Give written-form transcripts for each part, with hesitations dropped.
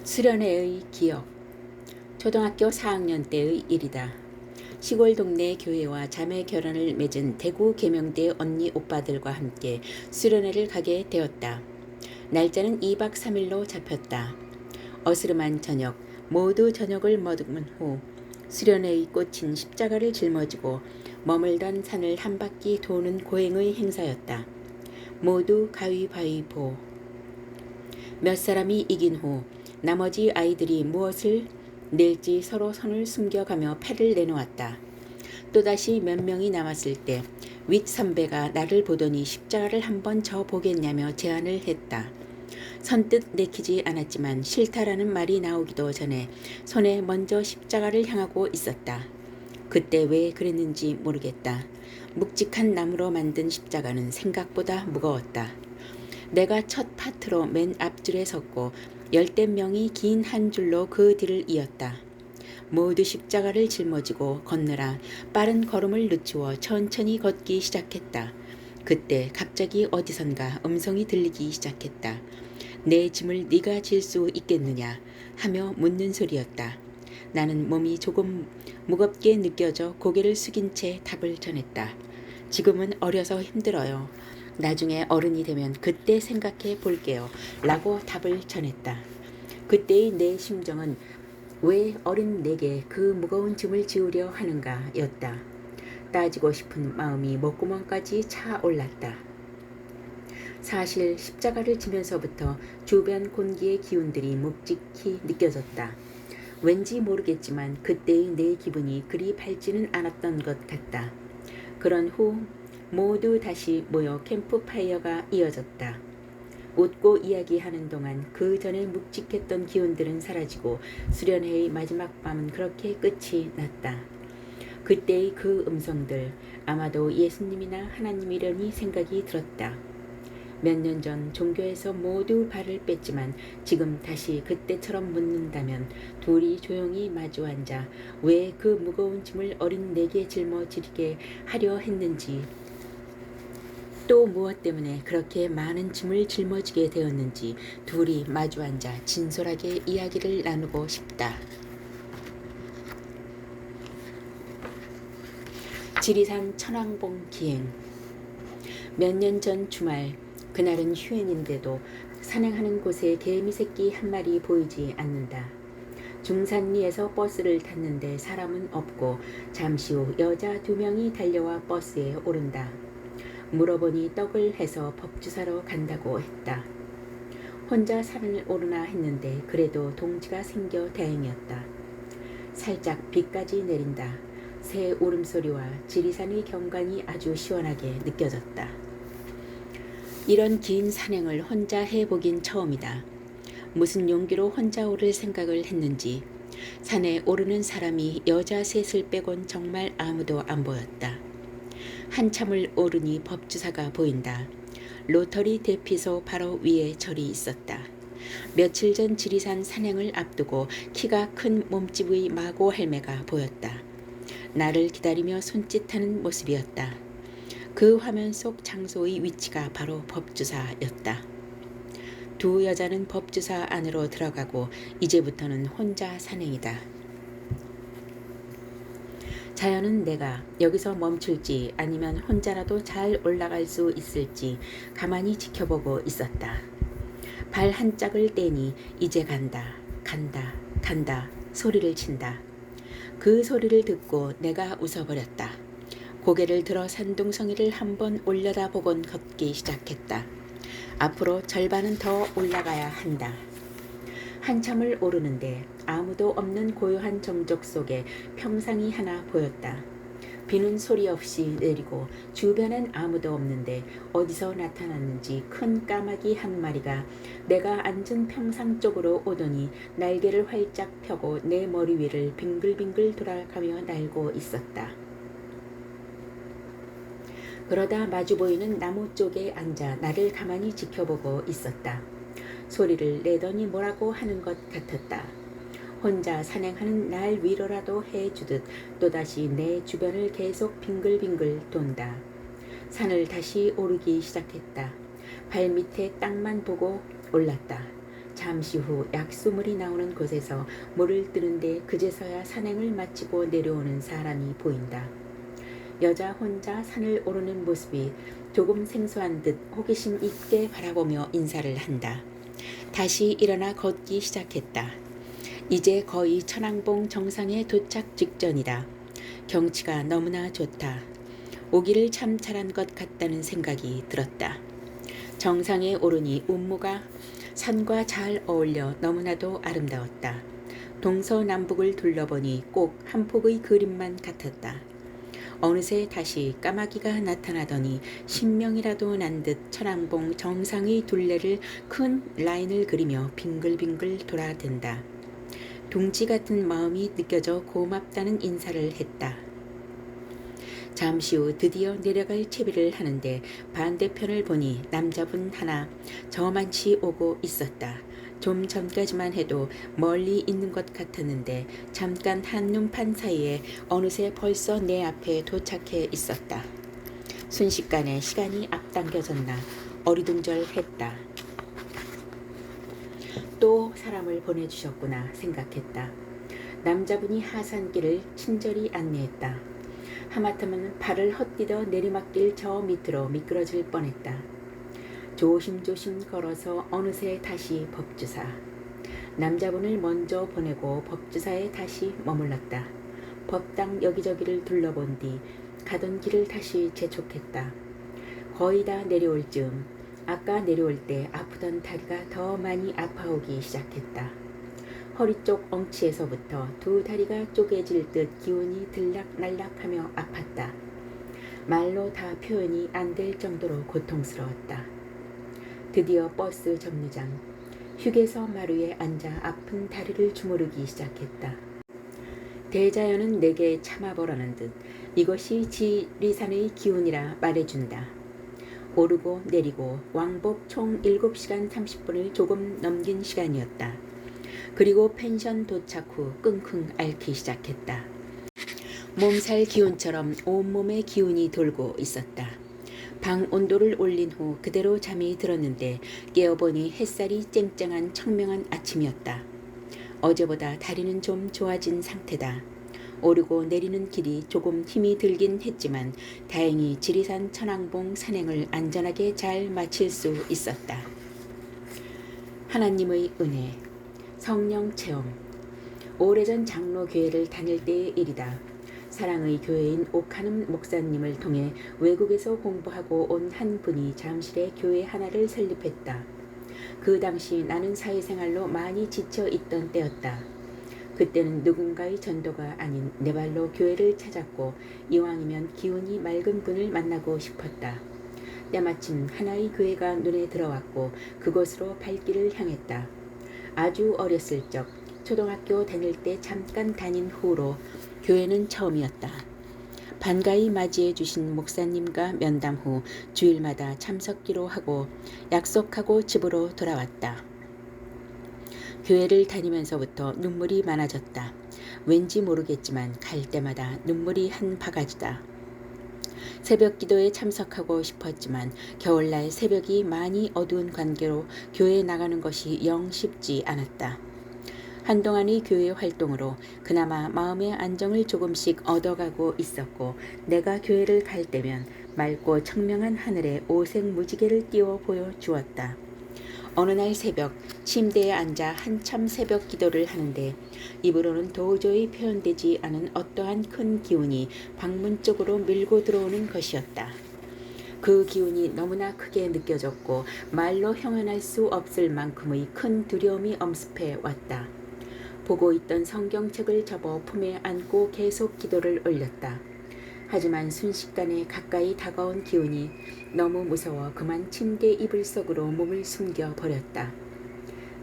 수련회의 기억. 초등학교 4학년 때의 일이다. 시골 동네 교회와 자매 결혼을 맺은 대구 계명대 언니 오빠들과 함께 수련회를 가게 되었다. 날짜는 2박 3일로 잡혔다. 어스름한 저녁, 모두 저녁을 먹은 후 수련회의 꽃인 십자가를 짊어지고 머물던 산을 한 바퀴 도는 고행의 행사였다. 모두 가위바위보. 몇 사람이 이긴 후 나머지 아이들이 무엇을 낼지 서로 손을 숨겨가며 패를 내놓았다. 또다시 몇 명이 남았을 때 윗 선배가 나를 보더니 십자가를 한번 져 보겠냐며 제안을 했다. 선뜻 내키지 않았지만 싫다라는 말이 나오기도 전에 손에 먼저 십자가를 향하고 있었다. 그때 왜 그랬는지 모르겠다. 묵직한 나무로 만든 십자가는 생각보다 무거웠다. 내가 첫 파트로 맨 앞줄에 섰고 열댓 명이 긴 한 줄로 그 뒤를 이었다. 모두 십자가를 짊어지고 걷느라 빠른 걸음을 늦추어 천천히 걷기 시작했다. 그때 갑자기 어디선가 음성이 들리기 시작했다. 내 짐을 네가 질 수 있겠느냐 하며 묻는 소리였다. 나는 몸이 조금 무겁게 느껴져 고개를 숙인 채 답을 전했다. 지금은 어려서 힘들어요. 나중에 어른이 되면 그때 생각해 볼게요. 라고 답을 전했다. 그때의 내 심정은 왜 어린 내게 그 무거운 짐을 지우려 하는가 였다. 따지고 싶은 마음이 목구멍까지 차올랐다. 사실 십자가를 지면서부터 주변 공기의 기운들이 묵직히 느껴졌다. 왠지 모르겠지만 그때의 내 기분이 그리 밝지는 않았던 것 같다. 그런 후 모두 다시 모여 캠프파이어가 이어졌다. 웃고 이야기하는 동안 그 전에 묵직했던 기운들은 사라지고 수련회의 마지막 밤은 그렇게 끝이 났다. 그때의 그 음성들, 아마도 예수님이나 하나님이려니 생각이 들었다. 몇 년 전 종교에서 모두 발을 뺐지만 지금 다시 그때처럼 묻는다면 둘이 조용히 마주 앉아 왜 그 무거운 짐을 어린 내게 짊어지게 하려 했는지, 또 무엇 때문에 그렇게 많은 짐을 짊어지게 되었는지 둘이 마주 앉아 진솔하게 이야기를 나누고 싶다. 지리산 천왕봉 기행. 몇 년 전 주말, 그날은 휴행인데도 산행하는 곳에 개미 새끼 한 마리 보이지 않는다. 중산리에서 버스를 탔는데 사람은 없고 잠시 후 여자 2명이 달려와 버스에 오른다. 물어보니 떡을 해서 법주사로 간다고 했다. 혼자 산을 오르나 했는데 그래도 동지가 생겨 다행이었다. 살짝 비까지 내린다. 새 울음소리와 지리산의 경관이 아주 시원하게 느껴졌다. 이런 긴 산행을 혼자 해보긴 처음이다. 무슨 용기로 혼자 오를 생각을 했는지 산에 오르는 사람이 여자 셋을 빼곤 정말 아무도 안 보였다. 한참을 오르니 법주사가 보인다. 로터리 대피소 바로 위에 절이 있었다. 며칠 전 지리산 산행을 앞두고 키가 큰 몸집의 마고 할매가 보였다. 나를 기다리며 손짓하는 모습이었다. 그 화면 속 장소의 위치가 바로 법주사였다. 두 여자는 법주사 안으로 들어가고 이제부터는 혼자 산행이다. 자연은 내가 여기서 멈출지 아니면 혼자라도 잘 올라갈 수 있을지 가만히 지켜보고 있었다. 발 한 짝을 떼니 이제 간다, 간다, 간다 소리를 친다. 그 소리를 듣고 내가 웃어버렸다. 고개를 들어 산둥성이를 한번 올려다보곤 걷기 시작했다. 앞으로 절반은 더 올라가야 한다. 한참을 오르는데 아무도 없는 고요한 정적 속에 평상이 하나 보였다. 비는 소리 없이 내리고 주변엔 아무도 없는데 어디서 나타났는지 큰 까마귀 한 마리가 내가 앉은 평상 쪽으로 오더니 날개를 활짝 펴고 내 머리 위를 빙글빙글 돌아가며 날고 있었다. 그러다 마주 보이는 나무 쪽에 앉아 나를 가만히 지켜보고 있었다. 소리를 내더니 뭐라고 하는 것 같았다. 혼자 산행하는 날 위로라도 해주듯 또다시 내 주변을 계속 빙글빙글 돈다. 산을 다시 오르기 시작했다. 발밑에 땅만 보고 올랐다. 잠시 후 약수물이 나오는 곳에서 물을 뜨는데 그제서야 산행을 마치고 내려오는 사람이 보인다. 여자 혼자 산을 오르는 모습이 조금 생소한 듯 호기심 있게 바라보며 인사를 한다. 다시 일어나 걷기 시작했다. 이제 거의 천왕봉 정상에 도착 직전이다. 경치가 너무나 좋다. 오기를 참 잘한 것 같다는 생각이 들었다. 정상에 오르니 운무가 산과 잘 어울려 너무나도 아름다웠다. 동서남북을 둘러보니 꼭 한 폭의 그림만 같았다. 어느새 다시 까마귀가 나타나더니 신명이라도 난 듯 천왕봉 정상의 둘레를 큰 라인을 그리며 빙글빙글 돌아댄다. 둥지 같은 마음이 느껴져 고맙다는 인사를 했다. 잠시 후 드디어 내려갈 채비를 하는데 반대편을 보니 남자분 하나 저만치 오고 있었다. 좀 전까지만 해도 멀리 있는 것 같았는데 잠깐 한눈판 사이에 어느새 벌써 내 앞에 도착해 있었다. 순식간에 시간이 앞당겨졌나 어리둥절했다. 또 사람을 보내주셨구나 생각했다. 남자분이 하산길을 친절히 안내했다. 하마터면 발을 헛디뎌 내리막길 저 밑으로 미끄러질 뻔했다. 조심조심 걸어서 어느새 다시 법주사. 남자분을 먼저 보내고 법주사에 다시 머물렀다. 법당 여기저기를 둘러본 뒤 가던 길을 다시 재촉했다. 거의 다 내려올 즈음 아까 내려올 때 아프던 다리가 더 많이 아파오기 시작했다. 허리 쪽 엉치에서부터 두 다리가 쪼개질 듯 기운이 들락날락하며 아팠다. 말로 다 표현이 안 될 정도로 고통스러웠다. 드디어 버스 정류장, 휴게소 마루에 앉아 아픈 다리를 주무르기 시작했다. 대자연은 내게 참아보라는 듯 이것이 지리산의 기운이라 말해준다. 오르고 내리고 왕복 총 7시간 30분을 조금 넘긴 시간이었다. 그리고 펜션 도착 후 끙끙 앓기 시작했다. 몸살 기운처럼 온몸에 기운이 돌고 있었다. 방 온도를 올린 후 그대로 잠이 들었는데 깨어보니 햇살이 쨍쨍한 청명한 아침이었다. 어제보다 다리는 좀 좋아진 상태다. 오르고 내리는 길이 조금 힘이 들긴 했지만 다행히 지리산 천왕봉 산행을 안전하게 잘 마칠 수 있었다. 하나님의 은혜, 성령 체험. 오래전 장로교회를 다닐 때의 일이다. 사랑의 교회인 옥하는 목사님을 통해 외국에서 공부하고 온 한 분이 잠실에 교회 하나를 설립했다. 그 당시 나는 사회생활로 많이 지쳐 있던 때였다. 그때는 누군가의 전도가 아닌 내 발로 교회를 찾았고 이왕이면 기운이 맑은 분을 만나고 싶었다. 때마침 하나의 교회가 눈에 들어왔고 그곳으로 발길을 향했다. 아주 어렸을 적 초등학교 다닐 때 잠깐 다닌 후로 교회는 처음이었다. 반가이 맞이해 주신 목사님과 면담 후 주일마다 참석기로 하고 약속하고 집으로 돌아왔다. 교회를 다니면서부터 눈물이 많아졌다. 왠지 모르겠지만 갈 때마다 눈물이 한 바가지다. 새벽 기도에 참석하고 싶었지만 겨울날 새벽이 많이 어두운 관계로 교회에 나가는 것이 영 쉽지 않았다. 한동안의 교회 활동으로 그나마 마음의 안정을 조금씩 얻어가고 있었고 내가 교회를 갈 때면 맑고 청명한 하늘에 오색 무지개를 띄워 보여주었다. 어느 날 새벽 침대에 앉아 한참 새벽 기도를 하는데 입으로는 도저히 표현되지 않은 어떠한 큰 기운이 방문 쪽으로 밀고 들어오는 것이었다. 그 기운이 너무나 크게 느껴졌고 말로 형언할 수 없을 만큼의 큰 두려움이 엄습해 왔다. 보고 있던 성경책을 접어 품에 안고 계속 기도를 올렸다. 하지만 순식간에 가까이 다가온 기운이 너무 무서워 그만 침대 이불 속으로 몸을 숨겨 버렸다.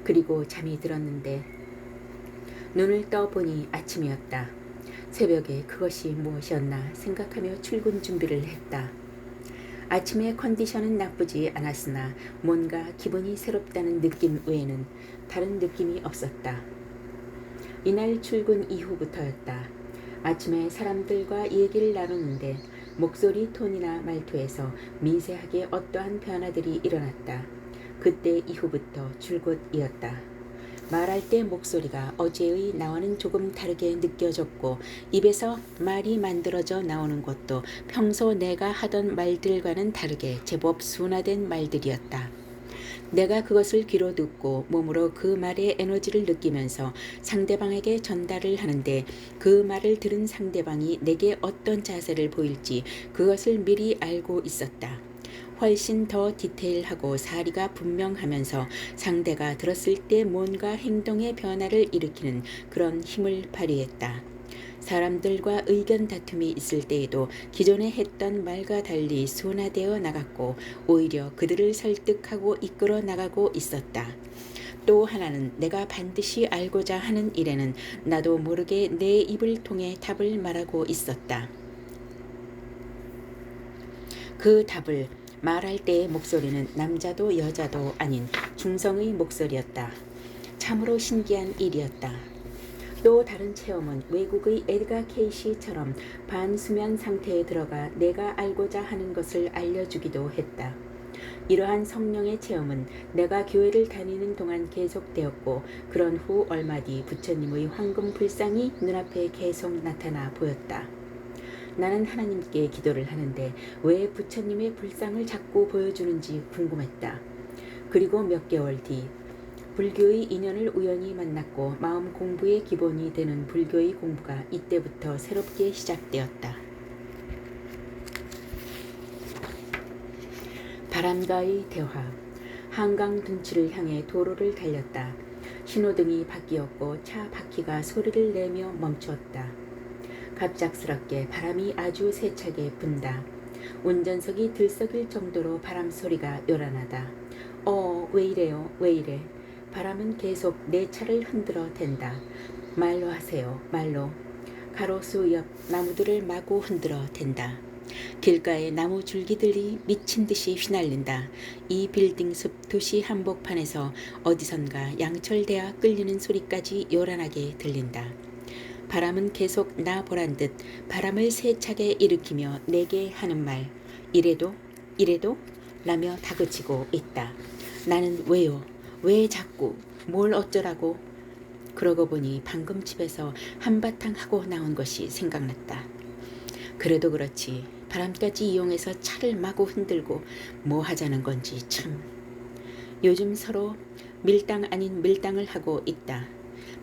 그리고 잠이 들었는데 눈을 떠보니 아침이었다. 새벽에 그것이 무엇이었나 생각하며 출근 준비를 했다. 아침의 컨디션은 나쁘지 않았으나 뭔가 기분이 새롭다는 느낌 외에는 다른 느낌이 없었다. 이날 출근 이후부터였다. 아침에 사람들과 얘기를 나누는데 목소리 톤이나 말투에서 미세하게 어떠한 변화들이 일어났다. 그때 이후부터 줄곧 이었다. 말할 때 목소리가 어제의 나와는 조금 다르게 느껴졌고 입에서 말이 만들어져 나오는 것도 평소 내가 하던 말들과는 다르게 제법 순화된 말들이었다. 내가 그것을 귀로 듣고 몸으로 그 말의 에너지를 느끼면서 상대방에게 전달을 하는데 그 말을 들은 상대방이 내게 어떤 자세를 보일지 그것을 미리 알고 있었다. 훨씬 더 디테일하고 사리가 분명하면서 상대가 들었을 때 뭔가 행동의 변화를 일으키는 그런 힘을 발휘했다. 사람들과 의견 다툼이 있을 때에도 기존에 했던 말과 달리 순화되어 나갔고 오히려 그들을 설득하고 이끌어 나가고 있었다. 또 하나는 내가 반드시 알고자 하는 일에는 나도 모르게 내 입을 통해 답을 말하고 있었다. 그 답을 말할 때의 목소리는 남자도 여자도 아닌 중성의 목소리였다. 참으로 신기한 일이었다. 또 다른 체험은 외국의 에드가 케이시처럼 반수면 상태에 들어가 내가 알고자 하는 것을 알려주기도 했다. 이러한 성령의 체험은 내가 교회를 다니는 동안 계속되었고 그런 후 얼마 뒤 부처님의 황금 불상이 눈앞에 계속 나타나 보였다. 나는 하나님께 기도를 하는데 왜 부처님의 불상을 자꾸 보여주는지 궁금했다. 그리고 몇 개월 뒤 불교의 인연을 우연히 만났고 마음 공부의 기본이 되는 불교의 공부가 이때부터 새롭게 시작되었다. 바람과의 대화. 한강 둔치를 향해 도로를 달렸다. 신호등이 바뀌었고 차 바퀴가 소리를 내며 멈추었다. 갑작스럽게 바람이 아주 세차게 분다. 운전석이 들썩일 정도로 바람 소리가 요란하다. 왜 이래요? 왜 이래? 바람은 계속 내 차를 흔들어 댄다. 말로 하세요. 말로. 가로수 옆 나무들을 마구 흔들어 댄다. 길가에 나무 줄기들이 미친 듯이 휘날린다. 이 빌딩 숲 도시 한복판에서 어디선가 양철대야 끌리는 소리까지 요란하게 들린다. 바람은 계속 나 보란 듯 바람을 세차게 일으키며 내게 하는 말. 이래도? 이래도? 라며 다그치고 있다. 나는 왜요? 왜 자꾸? 뭘 어쩌라고? 그러고 보니 방금 집에서 한바탕 하고 나온 것이 생각났다. 그래도 그렇지. 바람까지 이용해서 차를 마구 흔들고 뭐 하자는 건지 참. 요즘 서로 밀당 아닌 밀당을 하고 있다.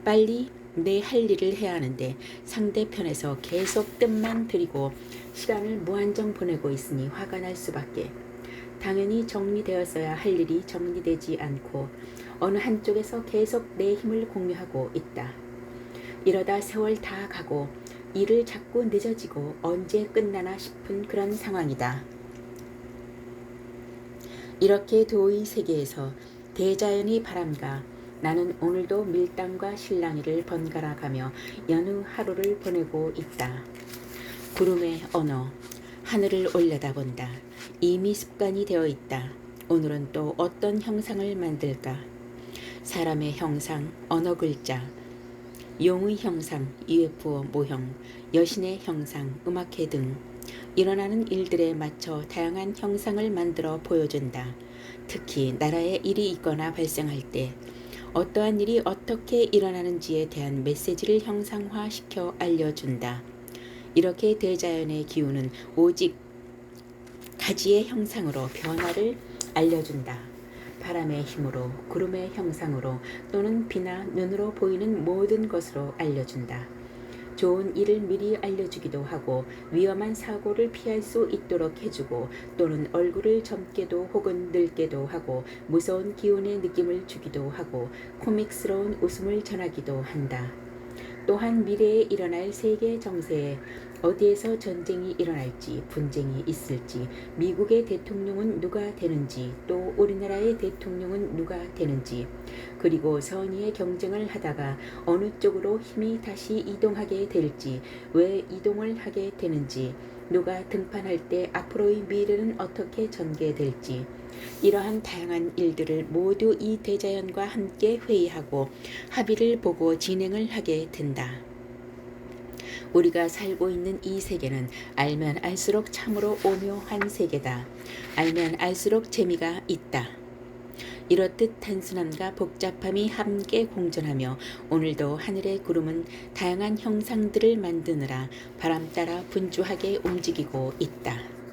빨리 내 할 일을 해야 하는데 상대편에서 계속 뜸만 들이고 시간을 무한정 보내고 있으니 화가 날 수밖에. 당연히 정리되었어야 할 일이 정리되지 않고 어느 한쪽에서 계속 내 힘을 공유하고 있다. 이러다 세월 다 가고 일을 자꾸 늦어지고 언제 끝나나 싶은 그런 상황이다. 이렇게 도의 세계에서 대자연의 바람과 나는 오늘도 밀당과 실랑이를 번갈아 가며 여느 하루를 보내고 있다. 구름의 언어, 하늘을 올려다본다. 이미 습관이 되어 있다. 오늘은 또 어떤 형상을 만들까? 사람의 형상, 언어 글자, 용의 형상, UFO 모형, 여신의 형상, 음악회 등 일어나는 일들에 맞춰 다양한 형상을 만들어 보여준다. 특히 나라에 일이 있거나 발생할 때 어떠한 일이 어떻게 일어나는지에 대한 메시지를 형상화시켜 알려준다. 이렇게 대자연의 기운은 오직 가지의 형상으로 변화를 알려준다. 바람의 힘으로, 구름의 형상으로 또는 비나 눈으로 보이는 모든 것으로 알려준다. 좋은 일을 미리 알려주기도 하고 위험한 사고를 피할 수 있도록 해주고 또는 얼굴을 젊게도 혹은 늙게도 하고 무서운 기운의 느낌을 주기도 하고 코믹스러운 웃음을 전하기도 한다. 또한 미래에 일어날 세계 정세에 어디에서 전쟁이 일어날지, 분쟁이 있을지, 미국의 대통령은 누가 되는지, 또 우리나라의 대통령은 누가 되는지, 그리고 선의의 경쟁을 하다가 어느 쪽으로 힘이 다시 이동하게 될지, 왜 이동을 하게 되는지, 누가 등판할 때 앞으로의 미래는 어떻게 전개될지, 이러한 다양한 일들을 모두 이 대자연과 함께 회의하고 합의를 보고 진행을 하게 된다. 우리가 살고 있는 이 세계는 알면 알수록 참으로 오묘한 세계다. 알면 알수록 재미가 있다. 이렇듯 단순함과 복잡함이 함께 공존하며 오늘도 하늘의 구름은 다양한 형상들을 만드느라 바람 따라 분주하게 움직이고 있다.